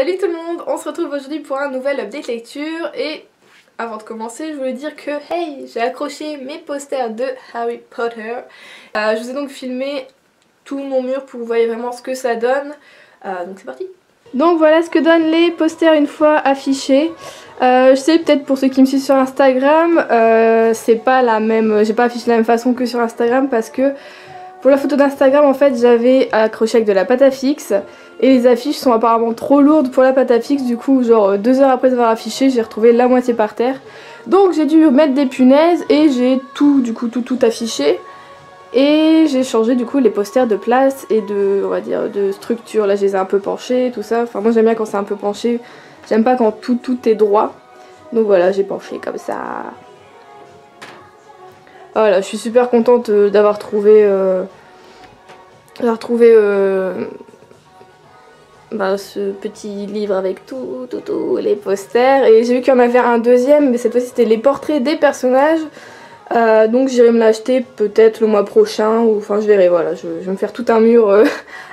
Salut tout le monde, on se retrouve aujourd'hui pour un nouvel update lecture et avant de commencer je voulais dire que hey, j'ai accroché mes posters de Harry Potter. Je vous ai donc filmé tout mon mur pour que vous voyez vraiment ce que ça donne, donc c'est parti. Donc voilà ce que donnent les posters une fois affichés. Je sais peut-être pour ceux qui me suivent sur Instagram, c'est pas la même, j'ai pas affiché de la même façon que sur Instagram parce que pour la photo d'Instagram en fait j'avais accroché avec de la pâte à fixe et les affiches sont apparemment trop lourdes pour la pâte à fixe, du coup genre 2 heures après avoir affiché j'ai retrouvé la moitié par terre. Donc j'ai dû mettre des punaises et j'ai tout affiché. Et j'ai changé du coup les posters de place et de, on va dire, de structure. Là je les ai un peu penchés, tout ça. Enfin moi j'aime bien quand c'est un peu penché. J'aime pas quand tout est droit. Donc voilà, j'ai penché comme ça. Voilà, je suis super contente d'avoir trouvé, ce petit livre avec tous les posters. Et j'ai vu qu'il y en avait un deuxième, mais cette fois-ci c'était les portraits des personnages. Donc j'irai me l'acheter peut-être le mois prochain, ou enfin je verrai, voilà, je vais me faire tout un mur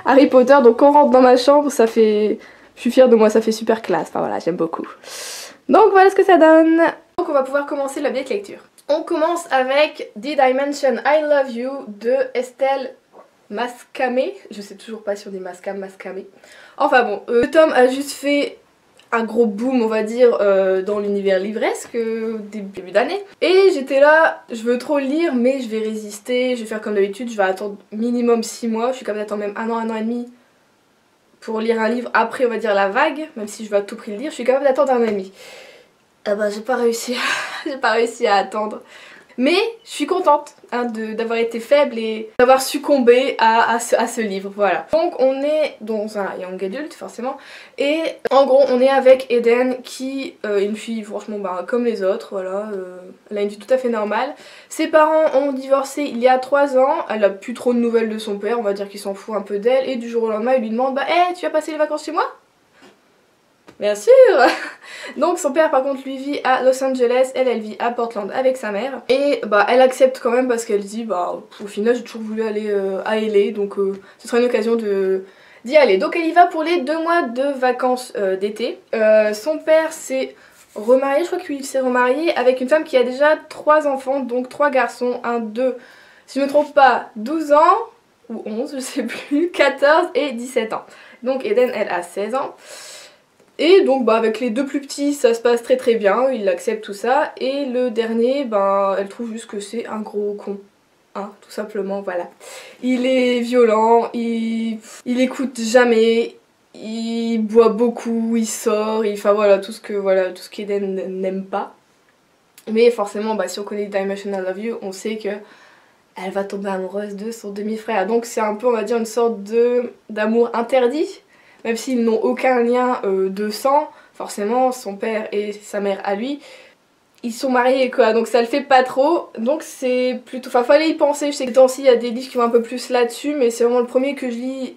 Harry Potter. Donc on rentre dans ma chambre, ça fait, je suis fière de moi, ça fait super classe, enfin voilà, j'aime beaucoup. Donc voilà ce que ça donne. Donc on va pouvoir commencer l'update lecture. On commence avec Did I Mention I Love You de Estelle Mascamé. Je sais toujours pas si on dit Mascamé. Enfin bon, le tome a juste fait un gros boom on va dire dans l'univers livresque début d'année. Et j'étais là, je veux trop lire mais je vais résister, je vais faire comme d'habitude, je vais attendre minimum 6 mois, je suis capable d'attendre même un an et demi pour lire un livre après on va dire la vague, même si je veux à tout prix le lire, je suis capable d'attendre un an et demi. Ah bah j'ai pas réussi, j'ai pas réussi à attendre. Mais je suis contente hein, d'avoir été faible et d'avoir succombé à ce livre, voilà. Donc on est dans un young adult forcément, et en gros on est avec Eden qui est une fille franchement comme les autres, voilà, elle a une vie tout à fait normale. Ses parents ont divorcé il y a 3 ans, elle a plus trop de nouvelles de son père, on va dire qu'il s'en fout un peu d'elle, et du jour au lendemain il lui demande hey, tu vas passer les vacances chez moi ? Bien sûr. Donc son père par contre lui vit à Los Angeles, elle vit à Portland avec sa mère. Et elle accepte quand même parce qu'elle dit au final j'ai toujours voulu aller à LA, donc ce sera une occasion d'y aller. Donc elle y va pour les 2 mois de vacances d'été. Son père s'est remarié, je crois qu'il s'est remarié avec une femme qui a déjà 3 enfants, donc 3 garçons, si je me trompe pas, 12 ans ou 11, je sais plus, 14 et 17 ans. Donc Eden elle a 16 ans. Et donc avec les 2 plus petits ça se passe très bien, il accepte tout ça. Et le dernier, elle trouve juste que c'est un gros con. Hein, tout simplement, voilà. Il est violent, il écoute jamais, il boit beaucoup, il sort, enfin voilà, tout ce qu'Eden n'aime pas. Mais forcément, si on connaît Dimensional Love You, on sait que elle va tomber amoureuse de son demi-frère. Donc c'est un peu, on va dire, une sorte d'amour interdit. Même s'ils n'ont aucun lien de sang, forcément son père et sa mère à lui, ils sont mariés quoi, donc ça le fait pas trop. Donc c'est plutôt, enfin fallait y penser, je sais que ces temps-ci il y a des livres qui vont un peu plus là-dessus, mais c'est vraiment le premier que je lis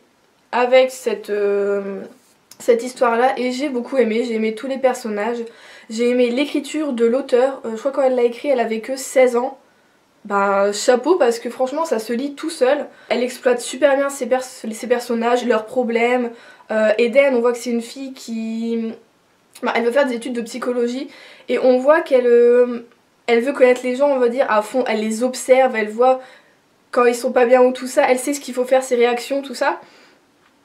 avec cette histoire là, et j'ai beaucoup aimé, j'ai aimé tous les personnages, j'ai aimé l'écriture de l'auteur, je crois quand elle l'a écrit elle avait que 16 ans. Chapeau parce que franchement ça se lit tout seul. Elle exploite super bien ses personnages, leurs problèmes. Eden, on voit que c'est une fille qui... elle veut faire des études de psychologie et on voit qu'elle elle veut connaître les gens, on va dire, à fond. Elle les observe, elle voit quand ils sont pas bien ou tout ça, elle sait ce qu'il faut faire, ses réactions, tout ça.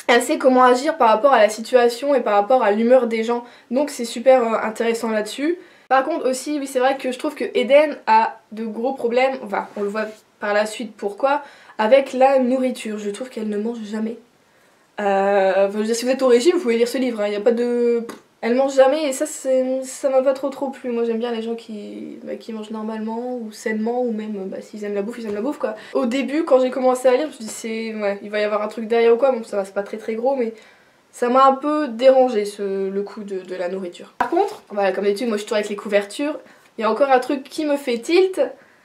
Elle sait comment agir par rapport à la situation et par rapport à l'humeur des gens. Donc c'est super intéressant là-dessus. Par contre aussi, oui c'est vrai que je trouve que Eden a de gros problèmes, enfin on le voit par la suite pourquoi, avec la nourriture. Je trouve qu'elle ne mange jamais. Si vous êtes au régime vous pouvez lire ce livre, il n'y a pas de... Elle mange jamais et ça m'a pas trop plu. Moi j'aime bien les gens qui mangent normalement ou sainement, ou même s'ils aiment la bouffe, ils aiment la bouffe quoi. Au début quand j'ai commencé à lire je me suis dit ouais, il va y avoir un truc derrière ou quoi, bon ça va, c'est pas très gros mais... Ça m'a un peu dérangé le coup de la nourriture. Par contre, voilà, comme d'habitude, moi je suis toujours avec les couvertures. Il y a encore un truc qui me fait tilt,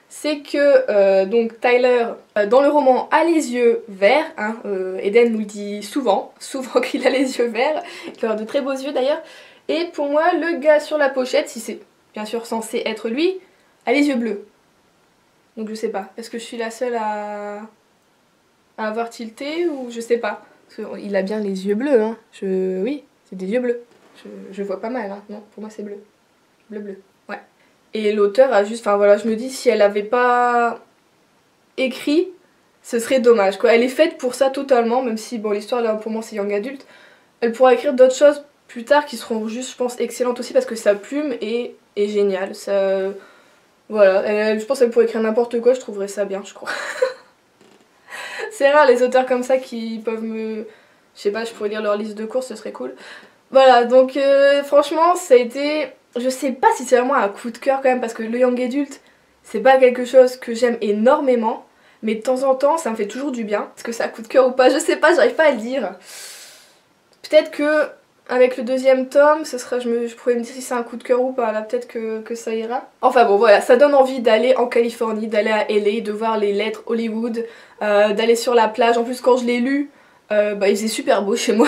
c'est que donc Tyler, dans le roman, a les yeux verts. Hein, Eden nous le dit souvent qu'il a les yeux verts. Il a de très beaux yeux d'ailleurs. Et pour moi, le gars sur la pochette, si c'est bien sûr censé être lui, a les yeux bleus. Donc je sais pas, est-ce que je suis la seule à avoir tilté ou je sais pas. Il a bien les yeux bleus, hein. Oui, C'est des yeux bleus. Je vois pas mal, hein. Non, pour moi c'est bleu. Bleu. Ouais. Et l'auteur a juste... Enfin voilà, je me dis si elle avait pas écrit, ce serait dommage quoi. Elle est faite pour ça totalement, même si bon l'histoire là pour moi c'est young adulte. Elle pourra écrire d'autres choses plus tard qui seront juste je pense excellentes aussi parce que sa plume est géniale. Ça... Voilà, je pense qu'elle pourrait écrire n'importe quoi, je trouverais ça bien je crois. C'est rare les auteurs comme ça qui peuvent me... Je sais pas, je pourrais lire leur liste de courses, ce serait cool. Voilà, donc franchement ça a été... Je sais pas si c'est vraiment un coup de cœur quand même parce que le young adulte c'est pas quelque chose que j'aime énormément. Mais de temps en temps ça me fait toujours du bien. Est-ce que c'est un coup de cœur ou pas, je sais pas, j'arrive pas à le dire. Peut-être que avec le deuxième tome, je pourrais me dire si c'est un coup de cœur ou pas, là peut-être que ça ira. Enfin bon voilà, ça donne envie d'aller en Californie, d'aller à LA, de voir les lettres Hollywood, d'aller sur la plage. En plus quand je l'ai lu, il faisait super beau chez moi.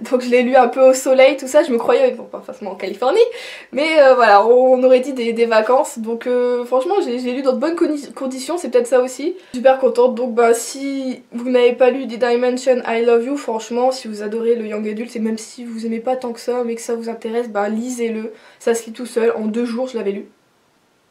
Donc je l'ai lu un peu au soleil, tout ça, je me croyais, bon pas forcément en Californie, mais voilà, on aurait dit des vacances, donc franchement j'ai lu dans de bonnes conditions, c'est peut-être ça aussi. Super contente, donc bah si vous n'avez pas lu The Dimension I Love You, franchement si vous adorez le young adult, et même si vous aimez pas tant que ça, mais que ça vous intéresse, bah lisez-le, ça se lit tout seul, en 2 jours je l'avais lu.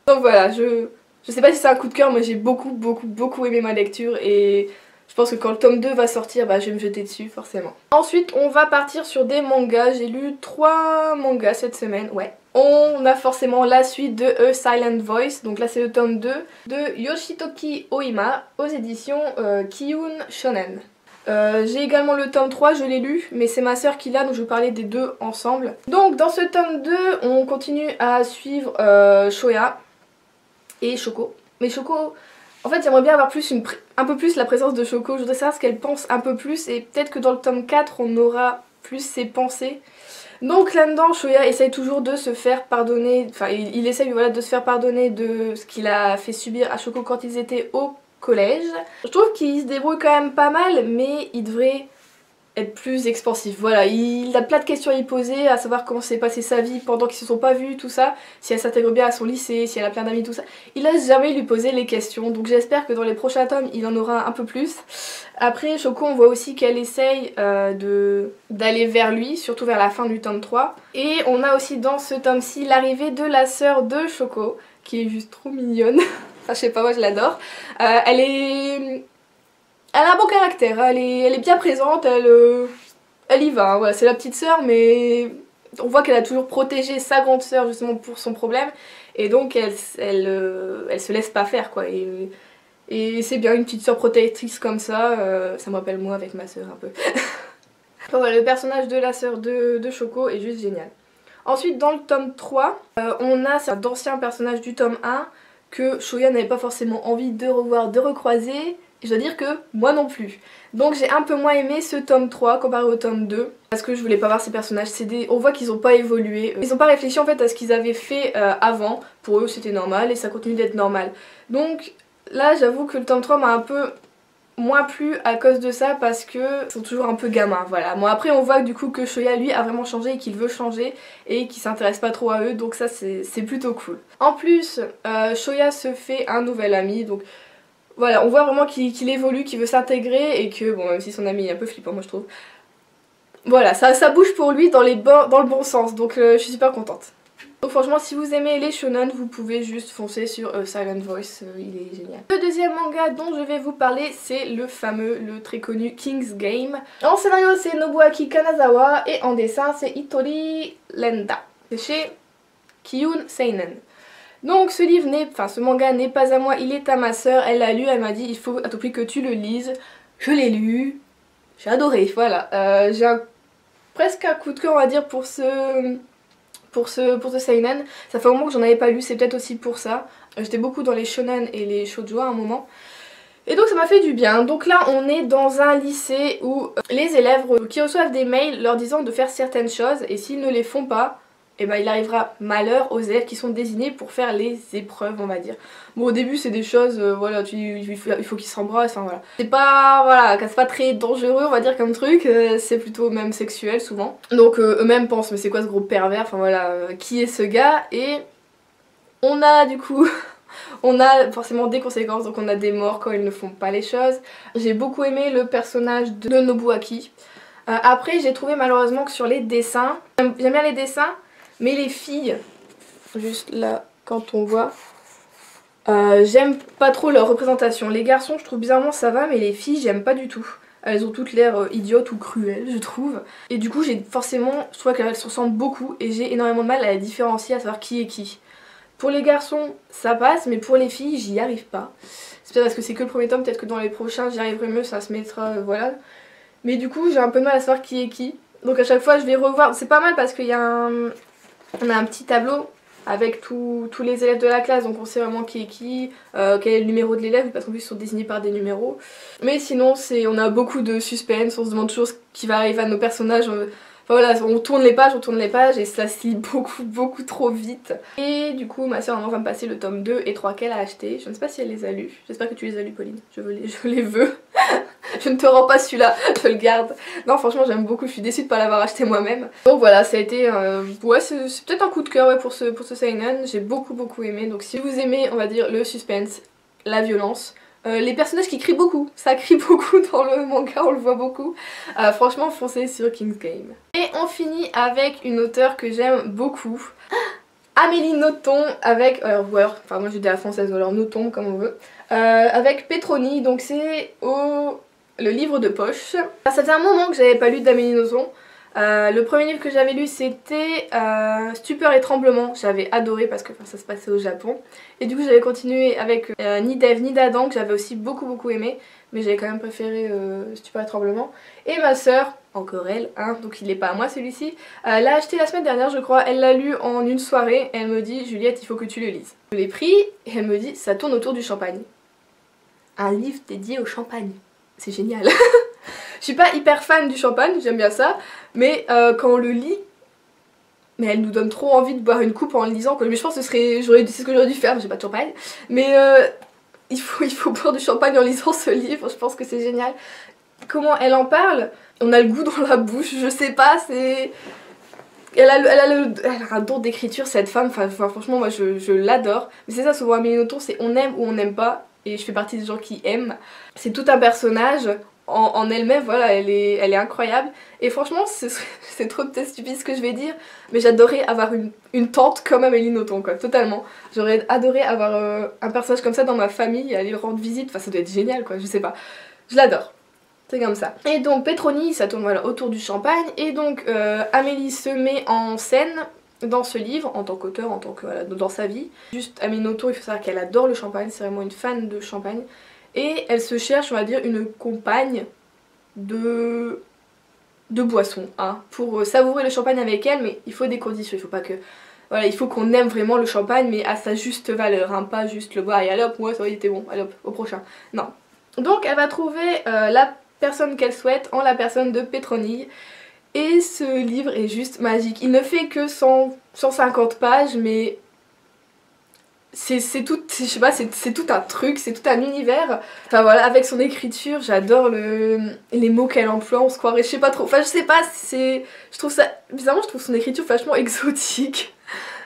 Donc voilà, je sais pas si c'est un coup de cœur, mais j'ai beaucoup aimé ma lecture, et... Je pense que quand le tome 2 va sortir, bah, je vais me jeter dessus forcément. Ensuite, on va partir sur des mangas. J'ai lu 3 mangas cette semaine, ouais. On a forcément la suite de A Silent Voice, donc là c'est le tome 2, de Yoshitoki Oima aux éditions Kiyun Shonen. J'ai également le tome 3, je l'ai lu, mais c'est ma soeur qui l'a, donc je vais parler des deux ensemble. Donc dans ce tome 2, on continue à suivre Shoya et Shoko. Mais Shoko... En fait j'aimerais bien avoir un peu plus la présence de Shoko, je voudrais savoir ce qu'elle pense un peu plus et peut-être que dans le tome 4 on aura plus ses pensées. Donc là-dedans Shoya essaye toujours de se faire pardonner, enfin il essaye voilà, de se faire pardonner de ce qu'il a fait subir à Shoko quand ils étaient au collège. Je trouve qu'il se débrouille quand même pas mal mais il devrait être plus expansif. Voilà, il a plein de questions à y poser, à savoir comment s'est passée sa vie pendant qu'ils se sont pas vus, tout ça, si elle s'intègre bien à son lycée, si elle a plein d'amis, tout ça. Il a jamais lui poser les questions, donc j'espère que dans les prochains tomes, il en aura un peu plus. Après, Shoko, on voit aussi qu'elle essaye d'aller vers lui, surtout vers la fin du tome 3. Et on a aussi dans ce tome-ci l'arrivée de la sœur de Shoko, qui est juste trop mignonne. Enfin, je sais pas, moi je l'adore. Elle a un bon caractère, elle est bien présente, elle y va, hein, voilà, c'est la petite sœur mais on voit qu'elle a toujours protégé sa grande sœur justement pour son problème et donc elle se laisse pas faire quoi et c'est bien une petite sœur protectrice comme ça me rappelle moi avec ma sœur un peu. Enfin, voilà, le personnage de la sœur de Shoko est juste génial. Ensuite dans le tome 3, on a d'anciens personnages du tome 1 que Shoya n'avait pas forcément envie de revoir, de recroiser. Je dois dire que moi non plus. Donc j'ai un peu moins aimé ce tome 3 comparé au tome 2 parce que je voulais pas voir ces personnages. On voit qu'ils ont pas évolué. Ils ont pas réfléchi en fait à ce qu'ils avaient fait avant. Pour eux c'était normal et ça continue d'être normal. Donc là j'avoue que le tome 3 m'a un peu moins plu à cause de ça parce que ils sont toujours un peu gamins, voilà. Bon après on voit du coup que Shoya lui a vraiment changé et qu'il veut changer et qu'il s'intéresse pas trop à eux, donc ça c'est plutôt cool. En plus Shoya se fait un nouvel ami, donc voilà, on voit vraiment qu'il évolue, qu'il veut s'intégrer et que, bon, même si son ami est un peu flippant, moi je trouve. Voilà, ça bouge pour lui dans le bon sens, donc je suis super contente. Donc franchement, si vous aimez les shonen, vous pouvez juste foncer sur Silent Voice, il est génial. Le deuxième manga dont je vais vous parler, c'est le très connu King's Game. En scénario, c'est Nobuaki Kanazawa et en dessin, c'est Hitori Lenda. C'est chez Kiyun Seinen. Donc ce manga n'est pas à moi, il est à ma soeur, elle l'a lu, elle m'a dit il faut à tout prix que tu le lises. Je l'ai lu, j'ai adoré, voilà. J'ai presque un coup de cœur on va dire pour ce seinen. Ça fait un moment que j'en avais pas lu, c'est peut-être aussi pour ça. J'étais beaucoup dans les shonen et les shoujo à un moment. Et donc ça m'a fait du bien. Donc là on est dans un lycée où les élèves qui reçoivent des mails leur disant de faire certaines choses et s'ils ne les font pas, et ben il arrivera malheur aux élèves qui sont désignés pour faire les épreuves on va dire. Bon au début c'est des choses, voilà, il faut qu'ils s'embrassent, enfin voilà. C'est pas très dangereux on va dire comme truc, c'est plutôt même sexuel souvent. Donc eux-mêmes pensent mais c'est quoi ce gros pervers, enfin voilà, qui est ce gars. Et on a du coup... On a forcément des conséquences, donc on a des morts quand ils ne font pas les choses. J'ai beaucoup aimé le personnage de Nobuaki. Après j'ai trouvé malheureusement que sur les dessins, j'aime bien les dessins, mais les filles, juste là quand on voit, j'aime pas trop leur représentation. Les garçons je trouve bizarrement ça va, mais les filles j'aime pas du tout. Elles ont toutes l'air idiotes ou cruelles je trouve. Et du coup j'ai forcément, je trouve qu'elles se ressemblent beaucoup et j'ai énormément de mal à les différencier, à savoir qui est qui. Pour les garçons ça passe, mais pour les filles j'y arrive pas. C'est peut-être parce que c'est que le premier tome, peut-être que dans les prochains j'y arriverai mieux, ça se mettra, voilà. Mais du coup j'ai un peu de mal à savoir qui est qui. Donc à chaque fois je vais revoir, c'est pas mal parce qu'il y a on a un petit tableau avec tous les élèves de la classe, donc on sait vraiment qui est qui, quel est le numéro de l'élève, parce qu'en plus ils sont désignés par des numéros. Mais sinon on a beaucoup de suspense, on se demande toujours ce qui va arriver à nos personnages. Enfin voilà, on tourne les pages et ça se lit beaucoup trop vite. Et du coup ma soeur va me passer le tome 2 et 3 qu'elle a acheté. Je ne sais pas si elle les a lus, j'espère que tu les as lus Pauline, je les veux. Je ne te rends pas celui-là, je le garde. Non franchement j'aime beaucoup, je suis déçue de ne pas l'avoir acheté moi-même. Donc voilà, ça a été, ouais c'est peut-être un coup de cœur ouais, pour ce seinen, j'ai beaucoup aimé. Donc si vous aimez on va dire le suspense, la violence, les personnages qui crient beaucoup, ça crie beaucoup dans le manga, on le voit beaucoup. Franchement foncez sur King's Game. Et on finit avec une auteure que j'aime beaucoup. Amélie Nothomb avec, enfin moi j'ai dit à la française, alors Nothomb comme on veut, avec Petroni, donc c'est le livre de poche. Ça faisait un moment que j'avais pas lu d'Amélie Nothomb. Le premier livre que j'avais lu c'était Stupeur et Tremblement, j'avais adoré parce que ça se passait au Japon. Et du coup j'avais continué avec Ni d'Ève ni d'Adam que j'avais aussi beaucoup aimé, mais j'avais quand même préféré Stupeur et Tremblement. Et ma soeur, encore elle, hein, donc il n'est pas à moi celui-ci, l'a acheté la semaine dernière je crois, elle l'a lu en une soirée et elle me dit Juliette il faut que tu le lises. Je l'ai pris et elle me dit ça tourne autour du champagne. Un livre dédié au champagne, c'est génial. Je suis pas hyper fan du champagne, j'aime bien ça, mais quand on le lit, mais elle nous donne trop envie de boire une coupe en le lisant quoi. Mais je pense que c'est ce que j'aurais dû faire, mais j'ai pas de champagne. Mais il faut boire du champagne en lisant ce livre, je pense que c'est génial. Comment elle en parle, on a le goût dans la bouche, je sais pas, c'est... Elle a un don d'écriture cette femme, enfin franchement moi je l'adore. Mais c'est ça souvent Amélie Nothomb, c'est on aime ou on n'aime pas, et je fais partie des gens qui aiment. C'est tout un personnage... En elle-même, voilà, elle est incroyable. Et franchement, c'est trop peut-être stupide ce que je vais dire, mais j'adorais avoir une tante comme Amélie Nothomb, quoi, totalement. J'aurais adoré avoir un personnage comme ça dans ma famille et aller lui rendre visite, enfin ça doit être génial, quoi, je sais pas. Je l'adore. C'est comme ça. Et donc Petroni, ça tourne voilà, autour du champagne, et donc Amélie se met en scène dans ce livre, en tant qu'auteur, en tant que, voilà, dans sa vie. Juste Amélie Nothomb, il faut savoir qu'elle adore le champagne, c'est vraiment une fan de champagne. Et elle se cherche, on va dire, une compagne de boisson, hein, pour savourer le champagne avec elle, mais il faut des conditions, il faut pas que... Voilà, il faut qu'on aime vraiment le champagne, mais à sa juste valeur, hein, pas juste le boire et allez hop, moi ça va, il était bon, allez hop, au prochain. Non. Donc elle va trouver la personne qu'elle souhaite en la personne de Petroni, et ce livre est juste magique. Il ne fait que 150 pages, mais... c'est tout, je sais pas, c'est tout un truc, c'est tout un univers. Enfin voilà, avec son écriture, j'adore les mots qu'elle emploie, on se croirait, je sais pas trop. Enfin je sais pas, je trouve ça, bizarrement je trouve son écriture vachement exotique.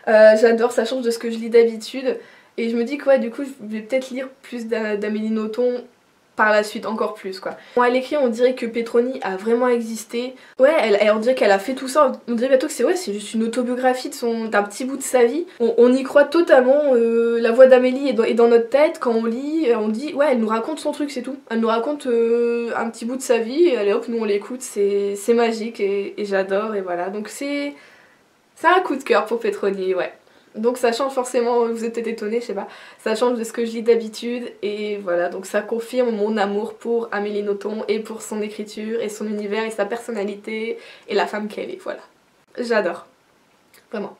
J'adore, ça change de ce que je lis d'habitude. Et je me dis que ouais, du coup je vais peut-être lire plus d'Amélie Nothomb par la suite, encore plus quoi. Quand elle écrit, on dirait que Petroni a vraiment existé. Ouais, on dirait qu'elle a fait tout ça, on dirait bientôt que c'est juste une autobiographie d'un petit bout de sa vie. On y croit totalement, la voix d'Amélie est dans notre tête, quand on lit, on dit ouais elle nous raconte son truc, c'est tout. Elle nous raconte un petit bout de sa vie, et allez hop, nous on l'écoute, c'est magique et j'adore et voilà. Donc c'est un coup de cœur pour Petroni, ouais. Donc ça change forcément, vous êtes peut-être étonnés, je sais pas, ça change de ce que je lis d'habitude et voilà, donc ça confirme mon amour pour Amélie Nothomb et pour son écriture et son univers et sa personnalité et la femme qu'elle est, voilà. J'adore, vraiment.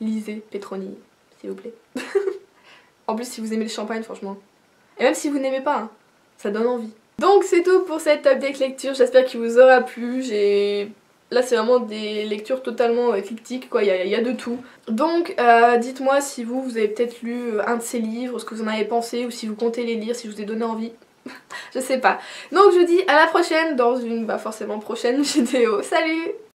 Lisez Petroni, s'il vous plaît. En plus si vous aimez le champagne, franchement. Et même si vous n'aimez pas, hein, ça donne envie. Donc c'est tout pour cette update lecture, j'espère qu'il vous aura plu, Là c'est vraiment des lectures totalement éclectiques quoi, il y a de tout. Donc dites-moi si vous avez peut-être lu un de ces livres, ce que vous en avez pensé, ou si vous comptez les lire, si je vous ai donné envie. Je sais pas. Donc je vous dis à la prochaine dans une forcément prochaine vidéo. Salut!